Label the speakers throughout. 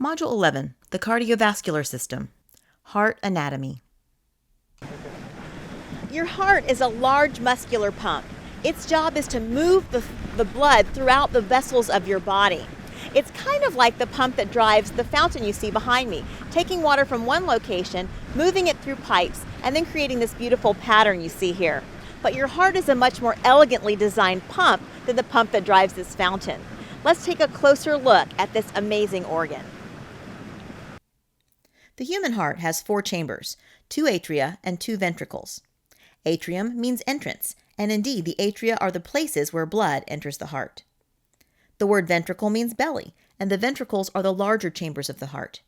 Speaker 1: Module 11, the cardiovascular system. Heart anatomy.
Speaker 2: Your heart is a large muscular pump. Its job is to move the blood throughout the vessels of your body. It's kind of like the pump that drives the fountain you see behind me, taking water from one location, moving it through pipes, and then creating this beautiful pattern you see here. But your heart is a much more elegantly designed pump than the pump that drives this fountain. Let's take a closer look at this amazing organ.
Speaker 1: The human heart has 4 chambers, 2 atria and 2 ventricles. Atrium means entrance, and indeed the atria are the places where blood enters the heart. The word ventricle means belly, and the ventricles are the larger chambers of the heart.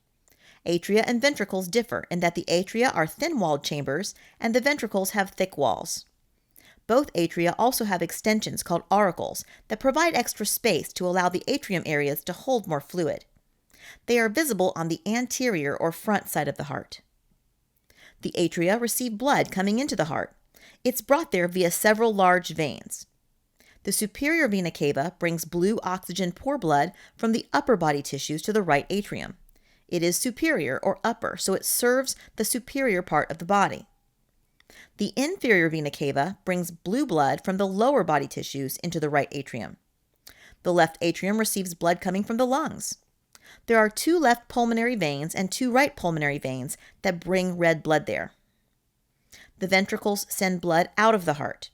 Speaker 1: Atria and ventricles differ in that the atria are thin-walled chambers and the ventricles have thick walls. Both atria also have extensions called auricles that provide extra space to allow the atrium areas to hold more fluid. They are visible on the anterior or front side of the heart. The atria receive blood coming into the heart. It's brought there via several large veins. The superior vena cava brings blue oxygen-poor blood from the upper body tissues to the right atrium. It is superior or upper, so it serves the superior part of the body. The inferior vena cava brings blue blood from the lower body tissues into the right atrium. The left atrium receives blood coming from the lungs. There are 2 left pulmonary veins and 2 right pulmonary veins that bring red blood there. The ventricles send blood out of the heart.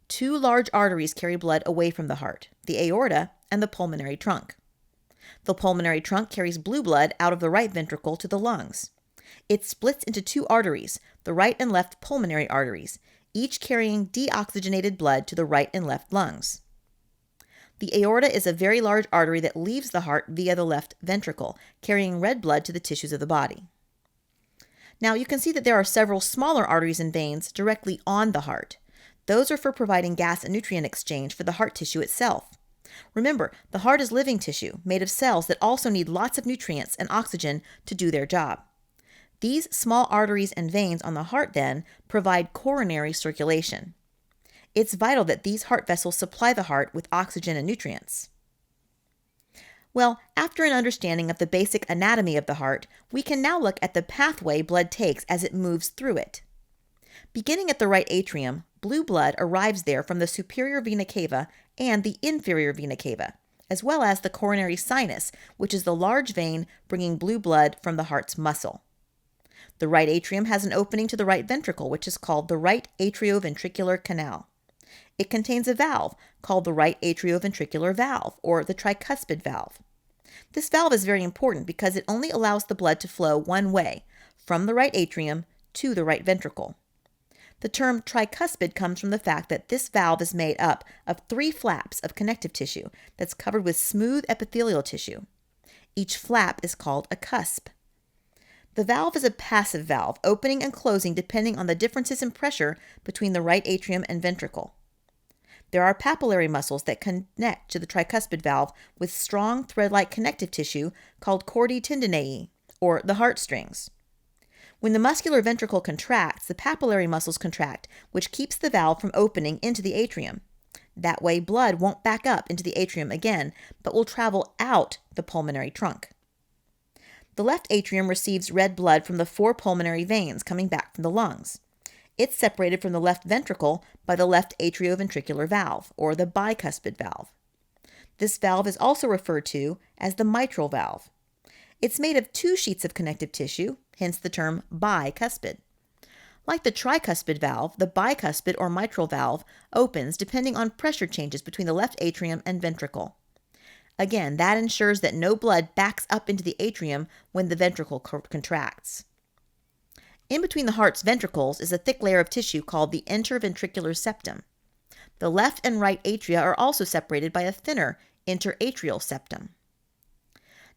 Speaker 1: 2 large arteries carry blood away from the heart, the aorta and the pulmonary trunk. The pulmonary trunk carries blue blood out of the right ventricle to the lungs. It splits into 2 arteries, the right and left pulmonary arteries, each carrying deoxygenated blood to the right and left lungs. The aorta is a very large artery that leaves the heart via the left ventricle, carrying red blood to the tissues of the body. Now you can see that there are several smaller arteries and veins directly on the heart. Those are for providing gas and nutrient exchange for the heart tissue itself. Remember, the heart is living tissue made of cells that also need lots of nutrients and oxygen to do their job. These small arteries and veins on the heart then provide coronary circulation. It's vital that these heart vessels supply the heart with oxygen and nutrients. Well, after an understanding of the basic anatomy of the heart, we can now look at the pathway blood takes as it moves through it. Beginning at the right atrium, blue blood arrives there from the superior vena cava and the inferior vena cava, as well as the coronary sinus, which is the large vein bringing blue blood from the heart's muscle. The right atrium has an opening to the right ventricle, which is called the right atrioventricular canal. It contains a valve called the right atrioventricular valve, or the tricuspid valve. This valve is very important because it only allows the blood to flow one way, from the right atrium to the right ventricle. The term tricuspid comes from the fact that this valve is made up of 3 flaps of connective tissue that's covered with smooth epithelial tissue. Each flap is called a cusp. The valve is a passive valve, opening and closing depending on the differences in pressure between the right atrium and ventricle. There are papillary muscles that connect to the tricuspid valve with strong thread-like connective tissue called chordae tendineae, or the heartstrings. When the muscular ventricle contracts, the papillary muscles contract, which keeps the valve from opening into the atrium. That way, blood won't back up into the atrium again, but will travel out the pulmonary trunk. The left atrium receives red blood from the 4 pulmonary veins coming back from the lungs. It's separated from the left ventricle by the left atrioventricular valve, or the bicuspid valve. This valve is also referred to as the mitral valve. It's made of 2 sheets of connective tissue, hence the term bicuspid. Like the tricuspid valve, the bicuspid or mitral valve opens depending on pressure changes between the left atrium and ventricle. Again, that ensures that no blood backs up into the atrium when the ventricle contracts. In between the heart's ventricles is a thick layer of tissue called the interventricular septum. The left and right atria are also separated by a thinner interatrial septum.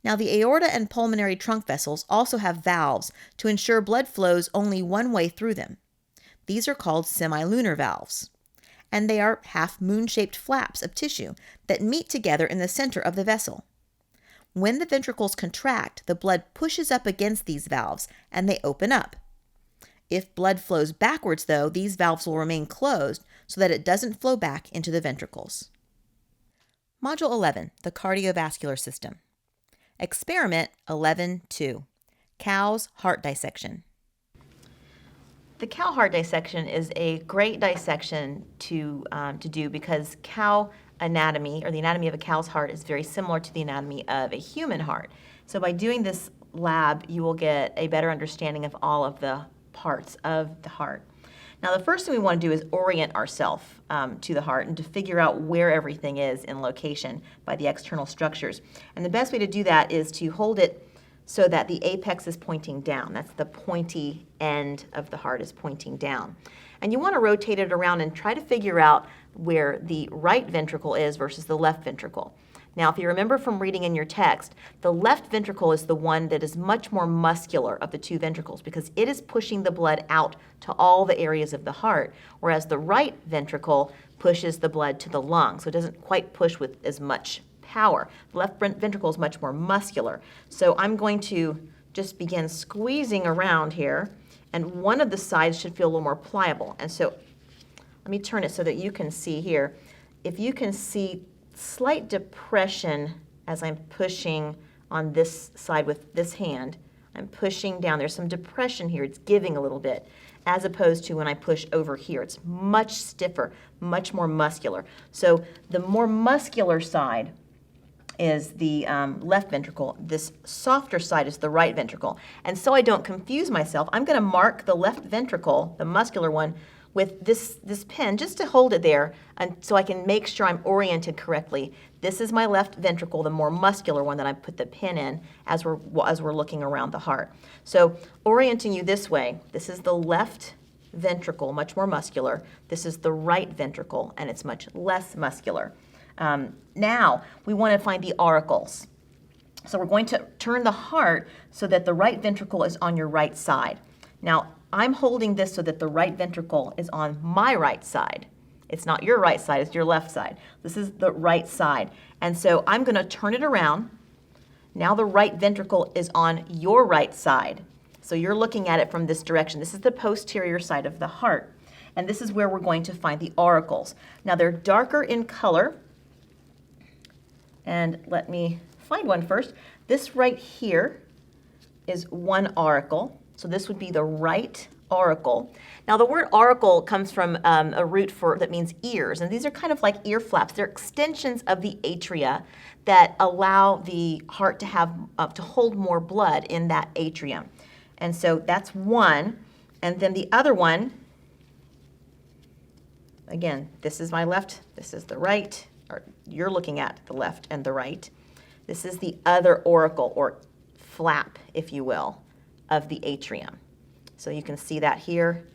Speaker 1: Now, the aorta and pulmonary trunk vessels also have valves to ensure blood flows only one way through them. These are called semilunar valves, and they are half-moon-shaped flaps of tissue that meet together in the center of the vessel. When the ventricles contract, the blood pushes up against these valves, and they open up. If blood flows backwards, though, these valves will remain closed so that it doesn't flow back into the ventricles. Module 11, the cardiovascular system. Experiment 11-2, Cow's Heart Dissection. The cow heart dissection is a great dissection to do because cow anatomy, or the anatomy of a cow's heart, is very similar to the anatomy of a human heart. So by doing this lab, you will get a better understanding of all of the parts of the heart. Now, the first thing we want to do is orient ourselves to the heart and to figure out where everything is in location by the external structures. And the best way to do that is to hold it so that the apex is pointing down. That's the pointy end of the heart is pointing down. And you want to rotate it around and try to figure out where the right ventricle is versus the left ventricle. Now, if you remember from reading in your text, the left ventricle is the one that is much more muscular of the two ventricles because it is pushing the blood out to all the areas of the heart, whereas the right ventricle pushes the blood to the lung, so it doesn't quite push with as much power. The left ventricle is much more muscular. So I'm going to just begin squeezing around here, and one of the sides should feel a little more pliable. And so let me turn it so that you can see here. If you can see slight depression as I'm pushing on this side with this hand, I'm pushing down. There's some depression here. It's giving a little bit, as opposed to when I push over here. It's much stiffer, much more muscular. So the more muscular side is the left ventricle. This softer side is the right ventricle. And so I don't confuse myself, I'm going to mark the left ventricle, the muscular one, with this pen just to hold it there and so I can make sure I'm oriented correctly. This is my left ventricle, the more muscular one that I put the pin in as we're looking around the heart. So orienting you this way, this is the left ventricle, much more muscular. This is the right ventricle, and it's much less muscular. Now, we want to find the auricles. So we're going to turn the heart so that the right ventricle is on your right side. Now, I'm holding this so that the right ventricle is on my right side. It's not your right side, it's your left side. This is the right side. And so I'm going to turn it around. Now the right ventricle is on your right side. So you're looking at it from this direction. This is the posterior side of the heart. And this is where we're going to find the auricles. Now they're darker in color. And let me find one first. This right here is one auricle. So this would be the right auricle. Now the word auricle comes from a root that means ears. And these are kind of like ear flaps. They're extensions of the atria that allow the heart to have to hold more blood in that atrium. And so that's one. And then the other one, again, this is my left, this is the right. Or you're looking at the left and the right. This is the other auricle, or flap, if you will, of the atrium. So you can see that here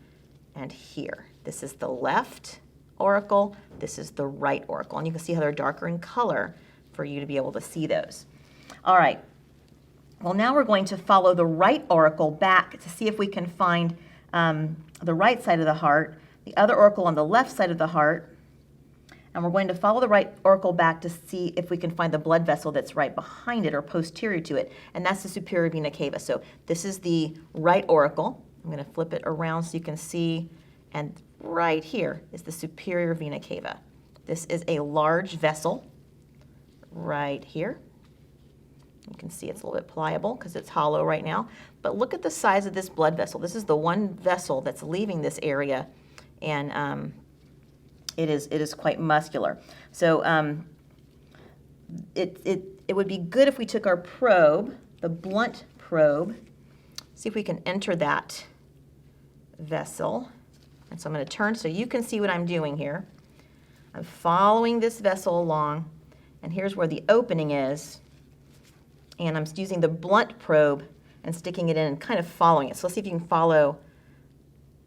Speaker 1: and here. This is the left auricle, this is the right auricle. And you can see how they're darker in color for you to be able to see those. All right. Well, now we're going to follow the right auricle back to see if we can find the right side of the heart, the other auricle on the left side of the heart, and we're going to follow the right auricle back to see if we can find the blood vessel that's right behind it or posterior to it, and that's the superior vena cava. So this is the right auricle. I'm going to flip it around so you can see, and right here is the superior vena cava. This is a large vessel right here. You can see it's a little bit pliable because it's hollow right now, but look at the size of this blood vessel. This is the one vessel that's leaving this area, and it is quite muscular. So it would be good if we took our probe, the blunt probe, see if we can enter that vessel. And so I'm going to turn so you can see what I'm doing here. I'm following this vessel along, and here's where the opening is. And I'm using the blunt probe and sticking it in and kind of following it. So let's see if you can follow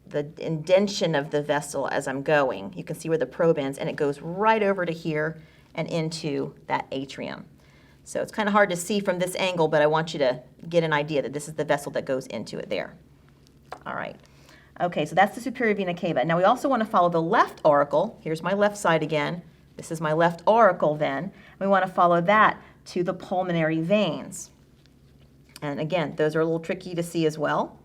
Speaker 1: the indentation of the vessel as I'm going. You can see where the probe ends, and it goes right over to here and into that atrium. So it's kind of hard to see from this angle, but I want you to get an idea that this is the vessel that goes into it there. All right. Okay, so that's the superior vena cava. Now we also want to follow the left auricle. Here's my left side again. This is my left auricle then. We want to follow that to the pulmonary veins. And again, those are a little tricky to see as well.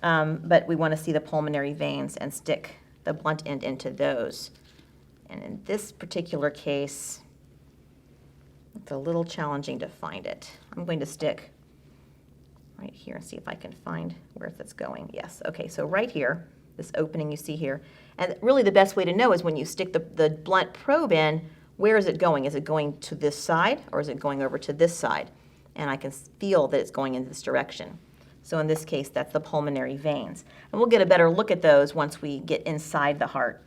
Speaker 1: But we want to see the pulmonary veins and stick the blunt end into those. And in this particular case, it's a little challenging to find it.
Speaker 3: I'm going to stick right here and see if I can find where that's going. Yes, okay, so right here, this opening you see here. And really the best way to know is when you stick the blunt probe in, where is it going? Is it going to this side or is it going over to this side? And I can feel that it's going in this direction. So in this case, that's the pulmonary veins. And we'll get a better look at those once we get inside the heart.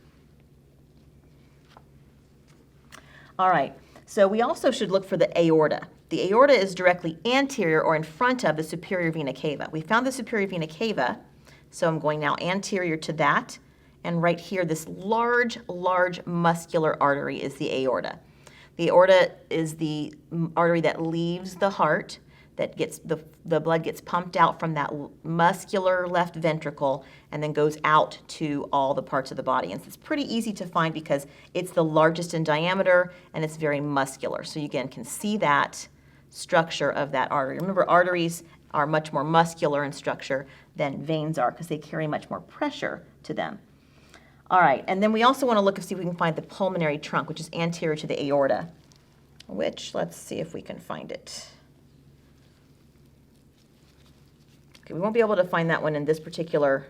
Speaker 3: All right, so we also should look for the aorta. The aorta is directly anterior or in front of the superior vena cava. We found the superior vena cava, so I'm going now anterior to that. And right here, this large muscular artery is the aorta. The aorta is the artery that leaves the heart, that gets the blood gets pumped out from that muscular left ventricle and then goes out to all the parts of the body. And it's pretty easy to find because it's the largest in diameter and it's very muscular. So you again can see that structure of that artery. Remember, arteries are much more muscular in structure than veins are because they carry much more pressure to them. All right, and then we also want to look and see if we can find the pulmonary trunk, which is anterior to the aorta, which, let's see if we can find it. Okay, we won't be able to find that one in this particular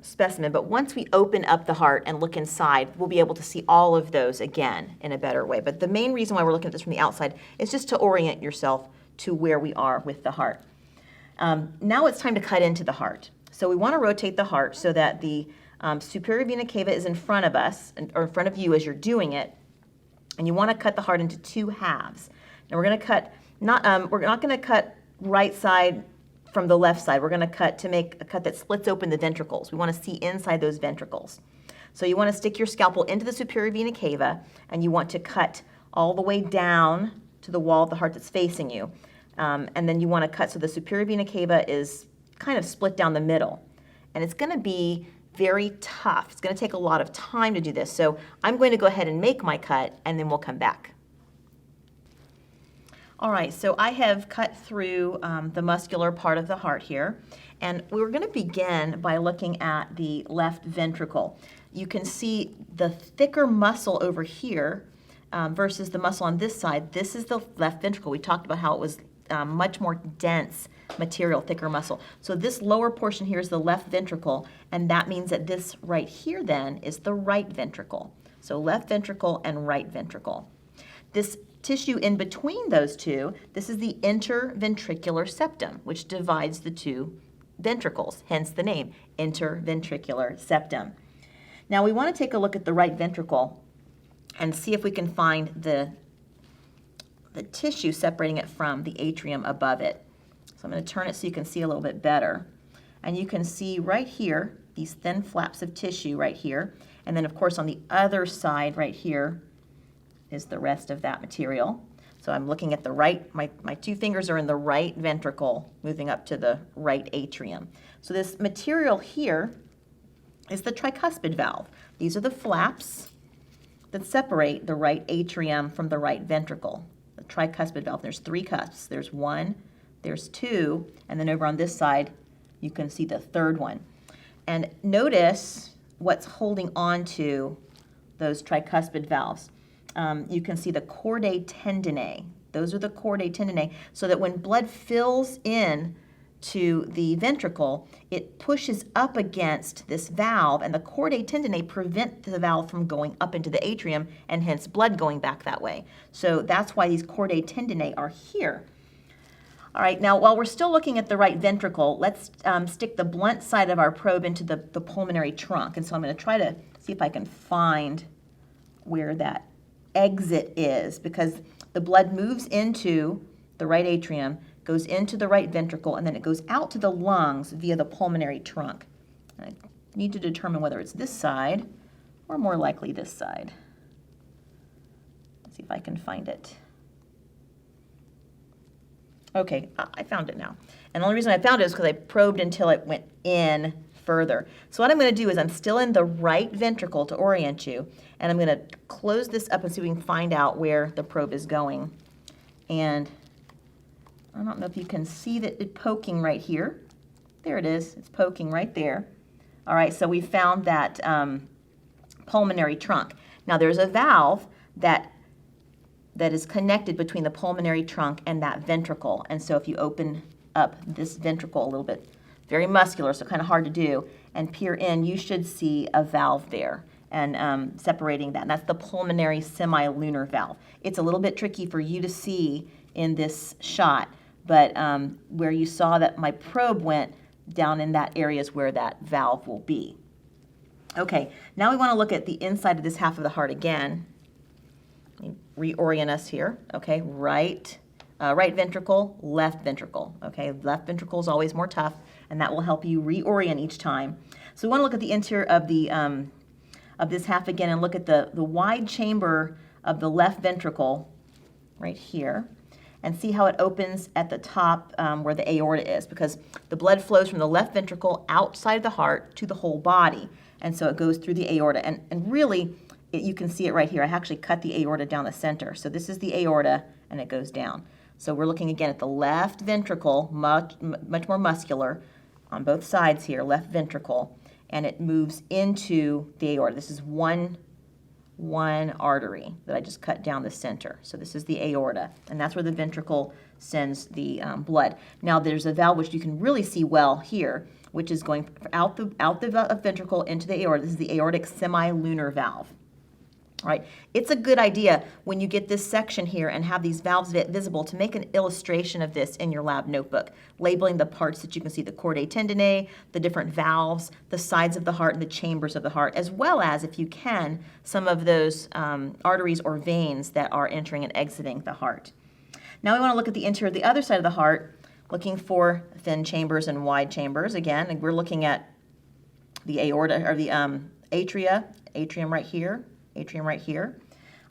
Speaker 3: specimen, but once we open up the heart and look inside, we'll be able to see all of those again in a better way. But the main reason why we're looking at this from the outside is just to orient yourself to where we are with the heart. Now it's time to cut into the heart. So we want to rotate the heart so that the superior vena cava is in front of us, or in front of you as you're doing it, and you want to cut the heart into two halves. Now we're going to cut, we're not going to cut right side from the left side. We're going to cut to make a cut that splits open the ventricles. We want to see inside those ventricles. So you want to stick your scalpel into the superior vena cava, and you want to cut all the way down to the wall of the heart that's facing you. And then you want to cut so the superior vena cava is kind of split down the middle. And it's going to be very tough. It's going to take a lot of time to do this. So I'm going to go ahead and make my cut, and then we'll come back. All right, so I have cut through the muscular part of the heart here, and we're going to begin by looking at the left ventricle. You can see the thicker muscle over here versus the muscle on this side. This is the left ventricle. We talked about how it was much more dense material, thicker muscle. So this lower portion here is the left ventricle, and that means that this right here then is the right ventricle. So left ventricle and right ventricle. This tissue in between those two, this is the interventricular septum, which divides the two ventricles, hence the name, interventricular septum. Now we want to take a look at the right ventricle and see if we can find the tissue separating it from the atrium above it. So I'm going to turn it so you can see a little bit better. And you can see right here, these thin flaps of tissue right here. And then of course on the other side right here is the rest of that material. So I'm looking at the right, my two fingers are in the right ventricle, moving up to the right atrium. So this material here is the tricuspid valve. These are the flaps that separate the right atrium from the right ventricle. The tricuspid valve, there's three cusps. There's one, there's two, and then over on this side, you can see the third one. And notice what's holding on to those tricuspid valves. You can see the chordae tendineae. Those are the chordae tendineae, so that when blood fills in to the ventricle, it pushes up against this valve, and the chordae tendineae prevent the valve from going up into the atrium, and hence blood going back that way. So that's why these chordae tendineae are here. All right, now while we're still looking at the right ventricle, let's stick the blunt side of our probe into the pulmonary trunk. And so I'm going to try to see if I can find where that exit is, because the blood moves into the right atrium, goes into the right ventricle, and then it goes out to the lungs via the pulmonary trunk. And I need to determine whether it's this side or more likely this side. Let's see if I can find it. Okay, I found it now. And the only reason I found it is because I probed until it went in further. So what I'm going to do is I'm still in the right ventricle to orient you, and I'm going to close this up and see if we can find out where the probe is going. And I don't know if you can see that it's poking right here. There it is. It's poking right there. All right, so we found that pulmonary trunk. Now there's a valve that that is connected between the pulmonary trunk and that ventricle. And so if you open up this ventricle a little bit, very muscular, so kind of hard to do, and peer in, you should see a valve there and separating that. And that's the pulmonary semilunar valve. It's a little bit tricky for you to see in this shot, but where you saw that my probe went down in that area is where that valve will be. Okay, now we want to look at the inside of this half of the heart again. Let me reorient us here. Okay, right ventricle, left ventricle. Okay, left ventricle is always more tough, and that will help you reorient each time. So we want to look at the interior of the of this half again and look at the wide chamber of the left ventricle right here, and see how it opens at the top where the aorta is, because the blood flows from the left ventricle outside of the heart to the whole body, and so it goes through the aorta. And really, you can see it right here. I actually cut the aorta down the center. So this is the aorta, and it goes down. So we're looking again at the left ventricle, much more muscular on both sides here, left ventricle, and it moves into the aorta. This is one artery that I just cut down the center. So this is the aorta, and that's where the ventricle sends the blood. Now there's a valve which you can really see well here, which is going out the ventricle into the aorta. This is the aortic semilunar valve. All right, it's a good idea when you get this section here and have these valves visible to make an illustration of this in your lab notebook, labeling the parts that you can see, the chordae tendineae, the different valves, the sides of the heart, and the chambers of the heart, as well as, if you can, some of those arteries or veins that are entering and exiting the heart. Now we want to look at the interior of the other side of the heart, looking for thin chambers and wide chambers. Again, and we're looking at the aorta, or the atrium right here. Atrium right here.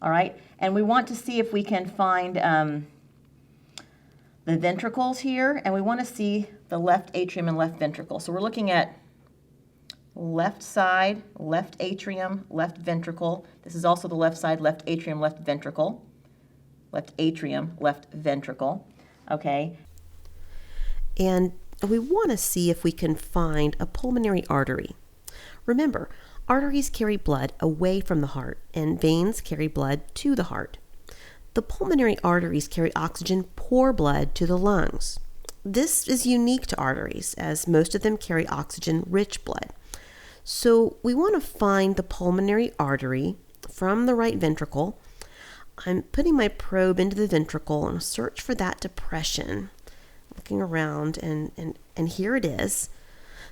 Speaker 3: All right, and we want to see if we can find the ventricles here, and we want to see the left atrium and left ventricle. So we're looking at left side, left atrium, left ventricle. This is also the left side, left atrium, left ventricle. Left atrium, left ventricle. Okay.
Speaker 4: And we want to see if we can find a pulmonary artery. Remember, arteries carry blood away from the heart, and veins carry blood to the heart. The pulmonary arteries carry oxygen poor blood to the lungs. This is unique to arteries, as most of them carry oxygen-rich blood. So we want to find the pulmonary artery from the right ventricle. I'm putting my probe into the ventricle and search for that depression. Looking around, and here it is.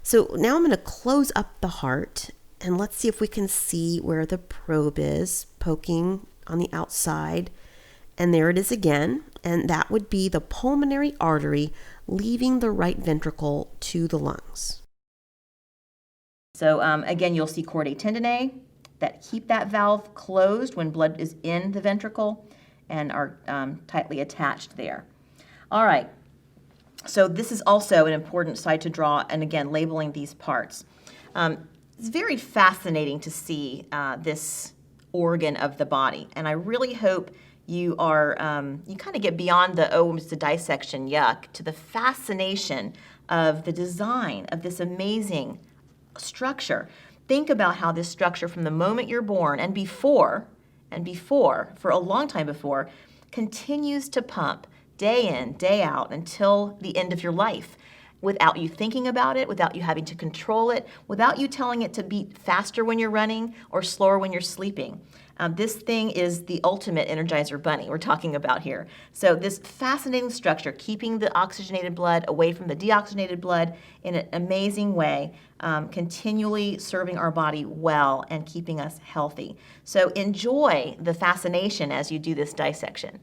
Speaker 4: So now I'm going to close up the heart, and let's see if we can see where the probe is poking on the outside. And there it is again. And that would be the pulmonary artery leaving the right ventricle to the lungs.
Speaker 3: So again, you'll see chordae tendineae that keep that valve closed when blood is in the ventricle and are tightly attached there. All right. So this is also an important site to draw, and again, labeling these parts. It's very fascinating to see this organ of the body, and I really hope you are you kind of get beyond the, oh, it's a dissection, yuck, to the fascination of the design of this amazing structure. Think about how this structure, from the moment you're born and before, for a long time before, continues to pump day in, day out until the end of your life, without you thinking about it, without you having to control it, without you telling it to beat faster when you're running or slower when you're sleeping. This thing is the ultimate Energizer Bunny we're talking about here. So this fascinating structure, keeping the oxygenated blood away from the deoxygenated blood in an amazing way, continually serving our body well and keeping us healthy. So enjoy the fascination as you do this dissection.